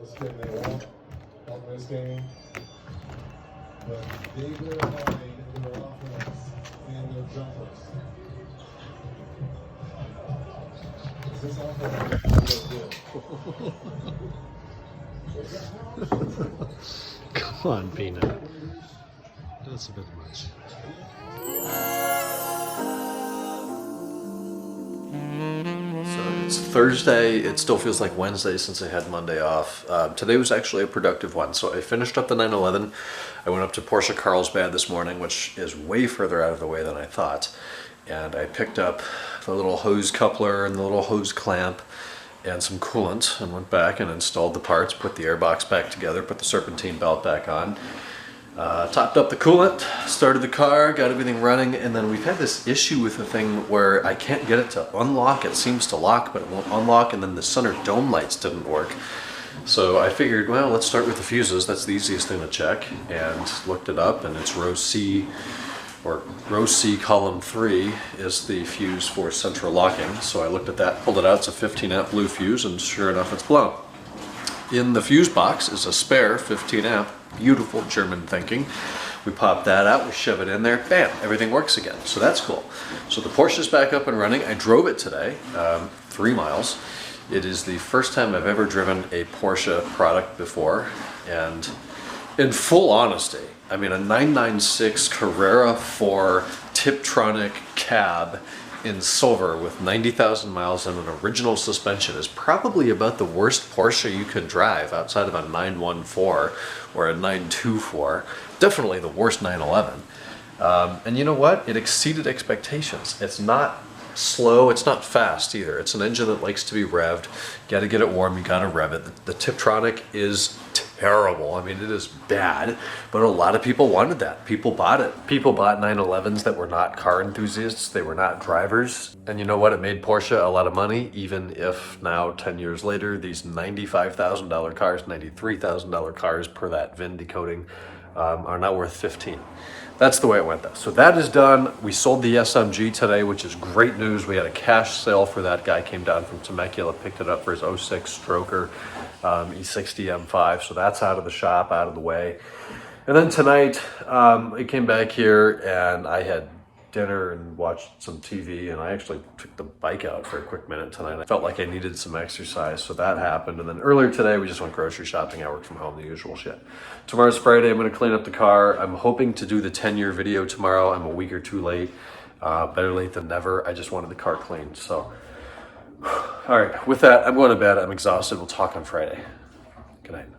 the skin they want, not wasting. But they will hide their offense and their jumpers. This offense is Come on, Peanut. That's a bit much. So it's Thursday. It still feels like Wednesday since I had Monday off. Today was actually a productive one. So I finished up the 911. I went up to Porsche Carlsbad this morning, which is way further out of the way than I thought. And I picked up the little hose coupler and the little hose clamp and some coolant and went back and installed the parts, put the airbox back together, put the serpentine belt back on. Topped up the coolant, started the car, got everything running, and then we've had this issue with the thing where I can't get it to unlock. It seems to lock, but it won't unlock, and then the center dome lights didn't work. So I figured, well, let's start with the fuses. That's the easiest thing to check, and looked it up, and it's row C, or row C column 3 is the fuse for central locking. So I looked at that, pulled it out. It's a 15 amp blue fuse, and sure enough, it's blown. In the fuse box is a spare 15 amp, beautiful German thinking. We pop that out, we shove it in there, bam, everything works again. So that's cool. So the Porsche's back up and running. I drove it today, 3 miles. It is the first time I've ever driven a Porsche product before, and in full honesty, I mean, a 996 Carrera 4 Tiptronic cab in silver with 90,000 miles and an original suspension is probably about the worst Porsche you could drive outside of a 914 or a 924. Definitely the worst 911. And you know what? It exceeded expectations. It's not slow, it's not fast either. It's an engine that likes to be revved. You gotta get it warm, you gotta rev it. The Tiptronic is terrible. I mean, it is bad, but a lot of people wanted that. People bought it. People bought 911s that were not car enthusiasts. They were not drivers. And you know what? It made Porsche a lot of money, even if now, 10 years later, these $95,000 cars, $93,000 cars per that VIN decoding are now worth 15. That's the way it went though. So that is done. We sold the SMG today, which is great news. We had a cash sale for that. Guy came down from Temecula, picked it up for his 06 Stroker E60 M5. So that's out of the shop, out of the way. And then tonight, I came back here and I had dinner and watched some TV, and I actually took the bike out for a quick minute tonight. I felt like I needed some exercise, so that happened. And then earlier today, we just went grocery shopping. I work from home, the usual shit. Tomorrow's Friday. I'm going to clean up the car. I'm hoping to do the 10-year video tomorrow. I'm a week or two late. Better late than never. I just wanted the car cleaned. So, all right, with that, I'm going to bed. I'm exhausted. We'll talk on Friday. Good night.